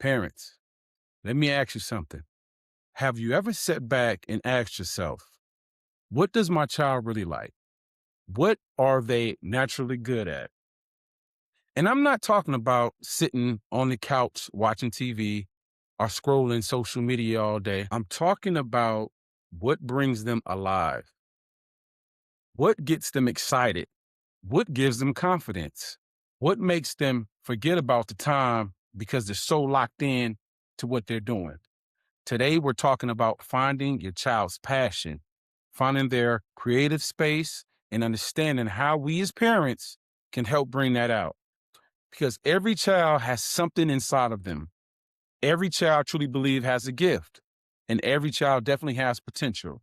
Parents, let me ask you something. Have you ever sat back and asked yourself, what does my child really like? What are they naturally good at? And I'm not talking about sitting on the couch watching TV or scrolling social media all day. I'm talking about what brings them alive, what gets them excited, what gives them confidence, what makes them forget about the time because they're so locked in to what they're doing. Today, we're talking about finding your child's passion, finding their creative space, and understanding how we as parents can help bring that out. Because every child has something inside of them. Every child truly believe has a gift, and every child definitely has potential.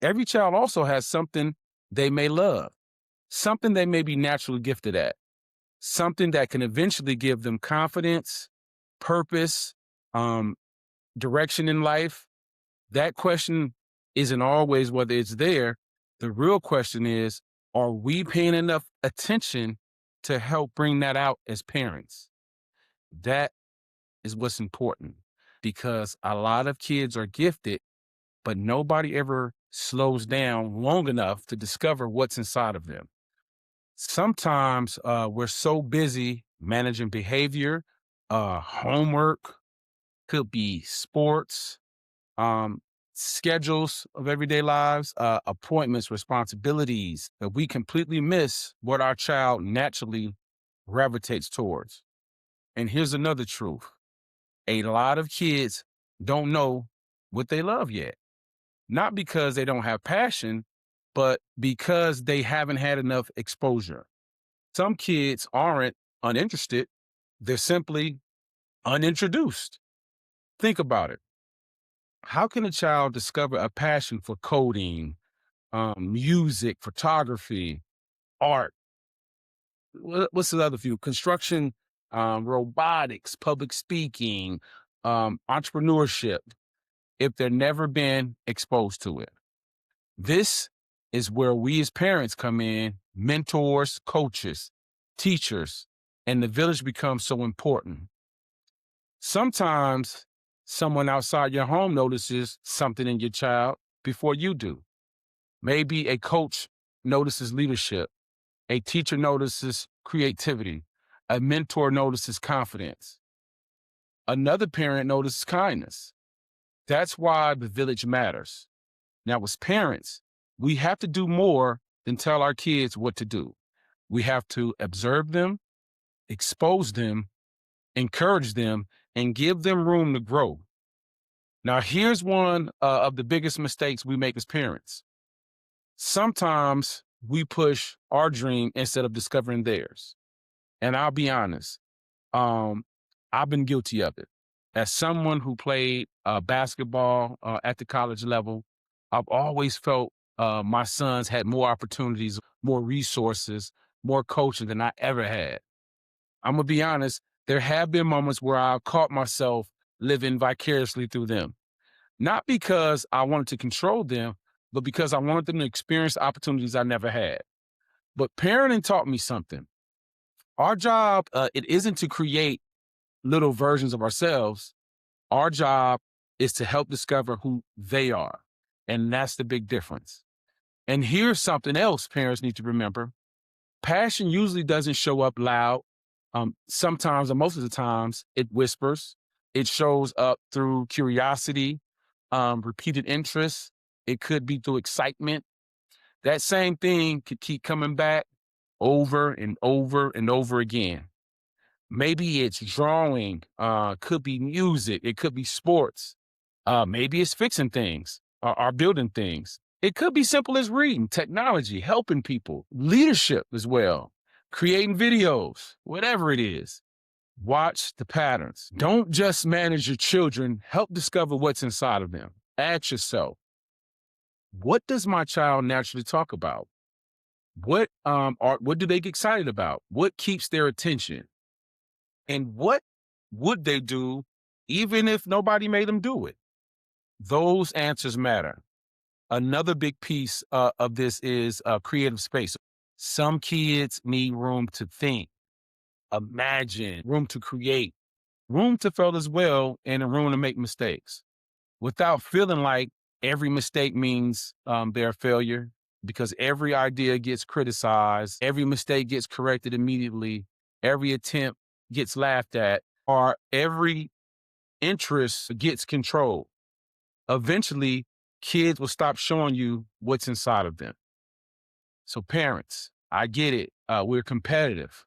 Every child also has something they may love, something they may be naturally gifted at, something that can eventually give them confidence, purpose, um, direction in life. That question isn't always whether it's there. The real question is, are we paying enough attention to help bring that out as parents? That is what's important because a lot of kids are gifted, but nobody ever slows down long enough to discover what's inside of them. Sometimes we're so busy managing behavior, homework, could be sports, um, schedules of everyday lives, appointments, responsibilities, that we completely miss what our child naturally gravitates towards. And here's another truth. A lot of kids don't know what they love yet, not because they don't have passion, but because they haven't had enough exposure. Some kids aren't uninterested, they're simply unintroduced. Think about it. How can a child discover a passion for coding, music, photography, art? What's the other few? Construction, robotics, public speaking, entrepreneurship, if they've never been exposed to it. This is where we as parents come in, mentors, coaches, teachers, and the village becomes so important. Sometimes someone outside your home notices something in your child before you do. Maybe a coach notices leadership, a teacher notices creativity, a mentor notices confidence, another parent notices kindness. That's why the village matters. Now, as parents, we have to do more than tell our kids what to do. We have to observe them, expose them, encourage them, and give them room to grow. Now, here's one of the biggest mistakes we make as parents. Sometimes we push our dream instead of discovering theirs. And I'll be honest, um, I've been guilty of it. As someone who played basketball at the college level, I've always felt my sons had more opportunities, more resources, more coaching than I ever had. I'm gonna be honest, there have been moments where I caught myself living vicariously through them. Not because I wanted to control them, but because I wanted them to experience opportunities I never had. But parenting taught me something. Our job, it isn't to create little versions of ourselves. Our job is to help discover who they are. And that's the big difference. And here's something else parents need to remember. Passion usually doesn't show up loud. Sometimes, or most of the times, it whispers. It shows up through curiosity, repeated interest. It could be through excitement. That same thing could keep coming back over and over and over again. Maybe it's drawing, could be music, it could be sports, maybe it's fixing things or building things. It could be simple as reading, technology, helping people, leadership as well, creating videos, whatever it is. Watch the patterns. Don't just manage your children, help discover what's inside of them. Ask yourself, what does my child naturally talk about? What do they get excited about? What keeps their attention? And what would they do even if nobody made them do it? Those answers matter. Another big piece of this is creative space. Some kids need room to think, imagine, room to create. room to fail as well, and a room to make mistakes without feeling like every mistake means they're a failure, because every idea gets criticized, every mistake gets corrected immediately, every attempt gets laughed at, or every interest gets controlled. Eventually, kids will stop showing you what's inside of them. So, parents, I get it. We're competitive.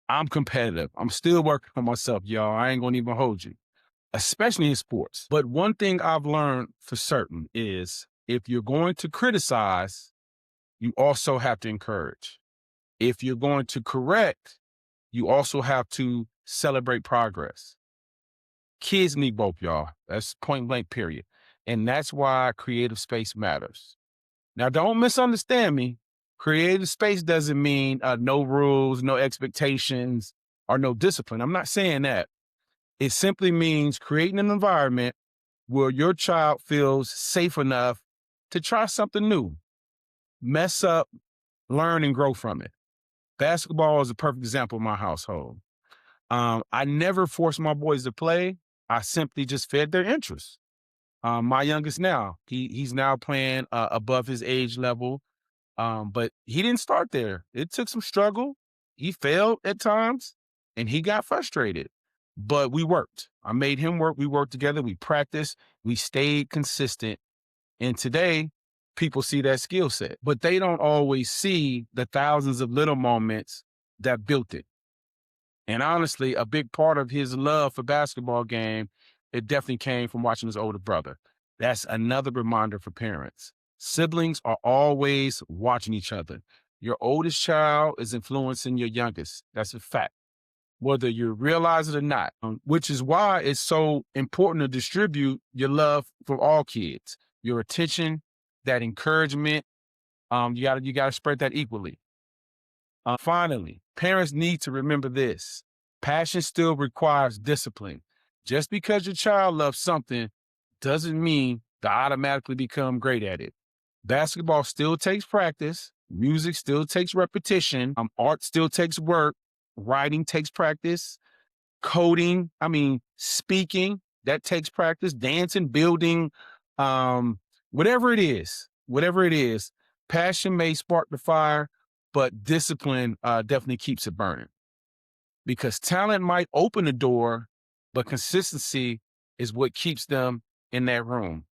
I'm competitive. I'm still working on myself, y'all. I ain't gonna even hold you, especially in sports. But one thing I've learned for certain is if you're going to criticize, you also have to encourage. If you're going to correct, you also have to celebrate progress. Kids need both, y'all. That's point blank, period. And that's why creative space matters. Now, don't misunderstand me. Creative space doesn't mean no rules, no expectations, or no discipline. I'm not saying that. It simply means creating an environment where your child feels safe enough to try something new, mess up, learn, and grow from it. Basketball is a perfect example of my household. I never forced my boys to play. I simply just fed their interests. My youngest now, he's now playing above his age level, but he didn't start there. It took some struggle. He failed at times, and he got frustrated. But we worked. I made him work. We worked together. We practiced. We stayed consistent. And today, people see that skill set, but they don't always see the thousands of little moments that built it. And honestly, a big part of his love for basketball game, it definitely came from watching his older brother. That's another reminder for parents. Siblings are always watching each other. Your oldest child is influencing your youngest. That's a fact, whether you realize it or not, which is why it's so important to distribute your love for all kids, your attention, that encouragement. You gotta spread that equally. Finally, parents need to remember this. Passion still requires discipline. Just because your child loves something doesn't mean they automatically become great at it. Basketball still takes practice. Music still takes repetition. Art still takes work. Writing takes practice. Coding, speaking, that takes practice. Dancing, building, um, whatever it is, passion may spark the fire, but discipline definitely keeps it burning, because talent might open the door, but consistency is what keeps them in that room.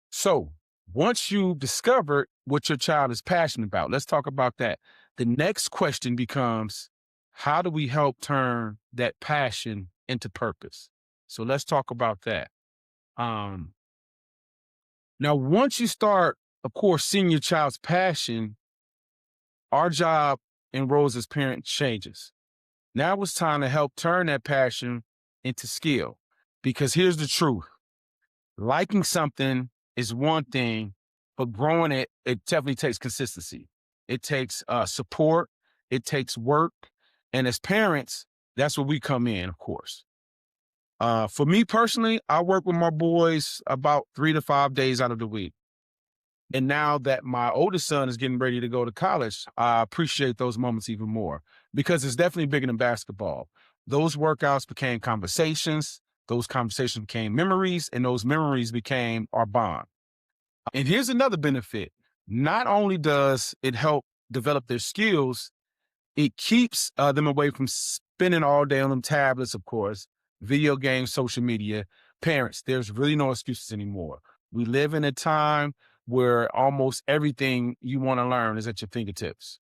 So once you've discovered what your child is passionate about, let's talk about that. The next question becomes, how do we help turn that passion into purpose? So let's talk about that. Um, Now, once you start, of course, seeing your child's passion, our job and roles as parents changes. Now it's time to help turn that passion into skill. Because here's the truth. Liking something is one thing, but growing it, it definitely takes consistency. It takes support. It takes work. And as parents, that's where we come in, of course. For me personally, I work with my boys about 3 to 5 days out of the week. And now that my oldest son is getting ready to go to college, I appreciate those moments even more, because it's definitely bigger than basketball. Those workouts became conversations, those conversations became memories, and those memories became our bond. And here's another benefit. Not only does it help develop their skills, it keeps them away from spending all day on them tablets, of course, video games, social media. Parents, there's really no excuses anymore. We live in a time where almost everything you want to learn is at your fingertips.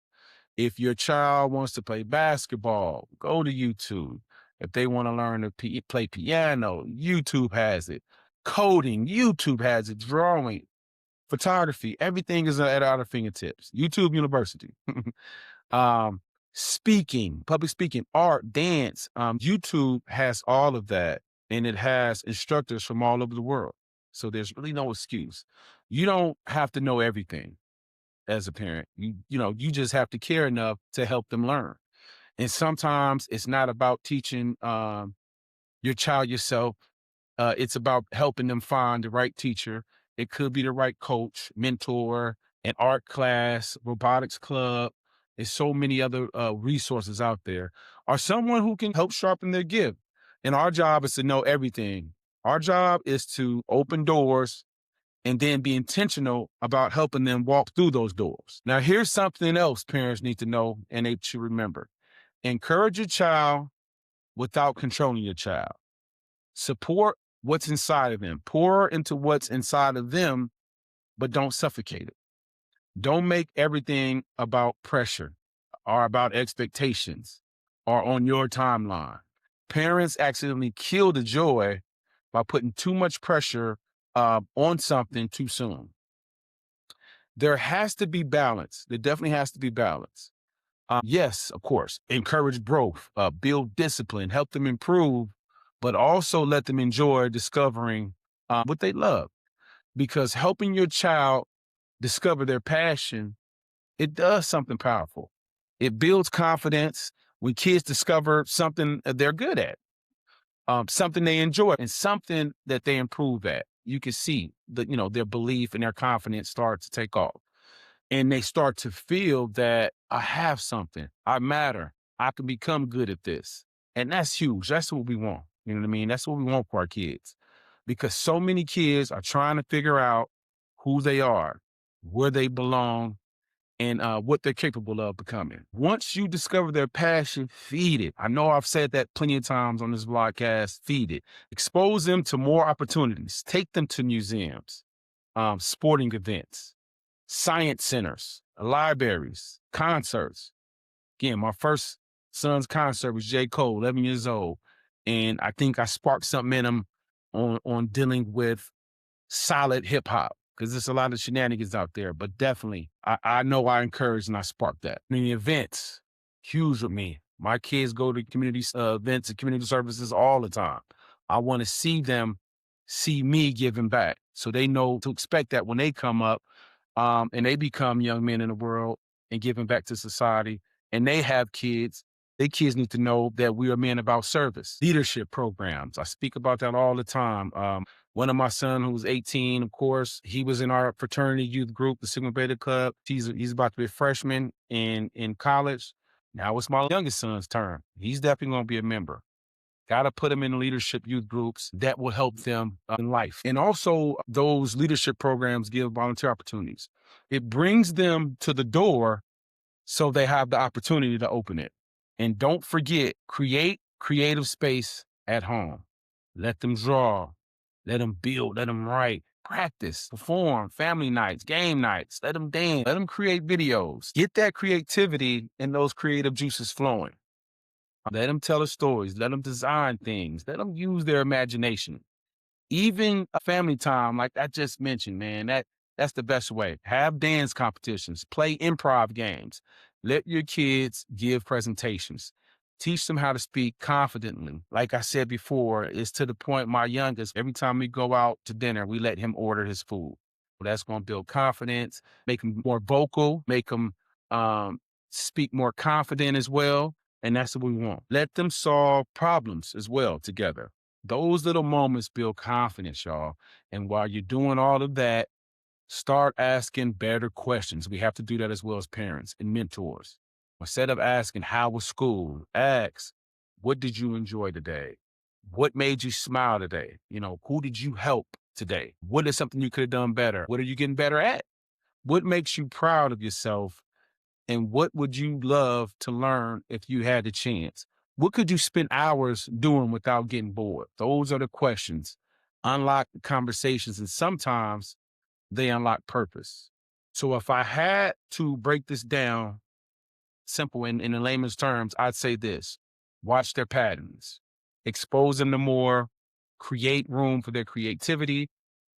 If your child wants to play basketball, go to YouTube. If they want to learn to play piano, YouTube has it. Coding, YouTube has it. Drawing, photography, everything is at our fingertips. YouTube University. um, Speaking, public speaking, art, dance. YouTube has all of that, and it has instructors from all over the world. So there's really no excuse. You don't have to know everything as a parent. You just have to care enough to help them learn. And sometimes it's not about teaching your child yourself. It's about helping them find the right teacher. It could be the right coach, mentor, an art class, robotics club. There's so many other resources out there. or someone who can help sharpen their gift. And our job is to know everything. Our job is to open doors and then be intentional about helping them walk through those doors. Now, here's something else parents need to know and they should remember. Encourage your child without controlling your child. Support what's inside of them. Pour into what's inside of them, but don't suffocate it. Don't make everything about pressure or about expectations or on your timeline. Parents accidentally kill the joy by putting too much pressure on something too soon. There has to be balance. There definitely has to be balance. Yes, of course, encourage growth, build discipline, help them improve, but also let them enjoy discovering what they love. Because helping your child discover their passion, it does something powerful. It builds confidence when kids discover something they're good at, something they enjoy, and something that they improve at. You can see that their belief and their confidence start to take off, and they start to feel that I have something, I matter, I can become good at this, and that's huge. That's what we want. You know what I mean? That's what we want for our kids, because so many kids are trying to figure out who they are, where they belong, and what they're capable of becoming. Once you discover their passion, feed it. I know I've said that plenty of times on this podcast. Feed it. Expose them to more opportunities. Take them to museums, sporting events, science centers, libraries, concerts. Again, my first son's concert was J. Cole, 11 years old. And I think I sparked something in him on dealing with solid hip hop, because there's a lot of shenanigans out there. But definitely, I know I encourage and I spark that. I mean, the events, huge with me. My kids go to community events and community services all the time. I want to see them see me giving back, so they know to expect that when they come up, and they become young men in the world and giving back to society, and they have kids. Their kids need to know that we are men about service. Leadership programs. I speak about that all the time. One of my son who's 18, of course, he was in our fraternity youth group, the Sigma Beta Club. He's about to be a freshman in college. Now it's my youngest son's turn. He's definitely going to be a member. Got to put them in leadership youth groups that will help them in life. And also, those leadership programs give volunteer opportunities. It brings them to the door so they have the opportunity to open it. And don't forget, create creative space at home. Let them draw, let them build, let them write, practice, perform, family nights, game nights, let them dance, let them create videos. Get that creativity and those creative juices flowing. Let them tell us stories, let them design things, let them use their imagination. Even a family time, like I just mentioned, man, that's the best way. Have dance competitions, play improv games. Let your kids give presentations. Teach them how to speak confidently. Like I said before, it's to the point my youngest, every time we go out to dinner, we let him order his food. Well, that's going to build confidence, make him more vocal, make him um, speak more confident as well. And that's what we want. Let them solve problems as well together. Those little moments build confidence, y'all. And while you're doing all of that, start asking better questions. We have to do that as well as parents and mentors. Instead of asking, how was school? Ask, what did you enjoy today? What made you smile today? Who did you help today? What is something you could have done better? What are you getting better at? What makes you proud of yourself? And what would you love to learn if you had the chance? What could you spend hours doing without getting bored? Those are the questions. Unlock conversations, and sometimes they unlock purpose. So if I had to break this down simple in the layman's terms, I'd say this: watch their patterns, expose them to more, create room for their creativity,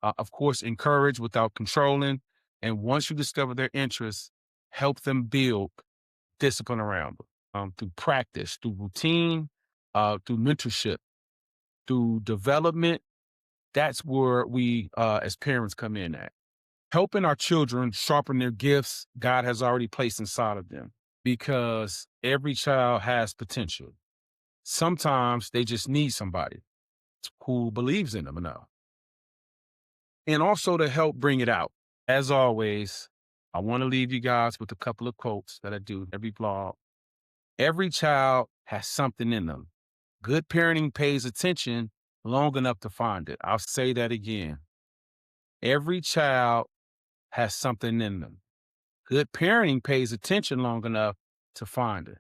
of course, encourage without controlling. And once you discover their interests, help them build discipline around them, through practice, through routine, through mentorship, through development. That's where we, as parents, come in at. Helping our children sharpen their gifts God has already placed inside of them, because every child has potential. Sometimes they just need somebody who believes in them enough. And also to help bring it out. As always, I want to leave you guys with a couple of quotes that I do every vlog. Every child has something in them. Good parenting pays attention long enough to find it. I'll say that again. Every child has something in them. Good parenting pays attention long enough to find it.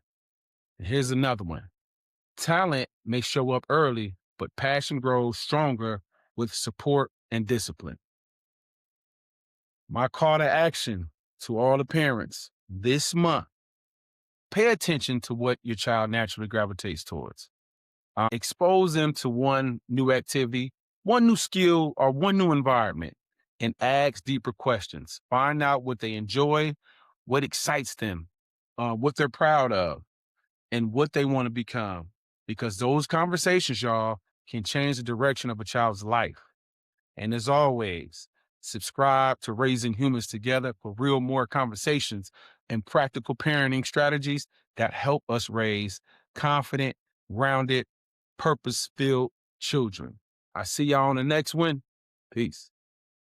And here's another one. Talent may show up early, but passion grows stronger with support and discipline. My call to action to all the parents this month: pay attention to what your child naturally gravitates towards. Expose them to one new activity, one new skill, or one new environment, and ask deeper questions. Find out what they enjoy, what excites them, what they're proud of, and what they want to become. Because those conversations, y'all, can change the direction of a child's life. And as always, subscribe to Raising Humans Together for real more conversations and practical parenting strategies that help us raise confident, rounded, purpose filled children. I see y'all on the next one. Peace.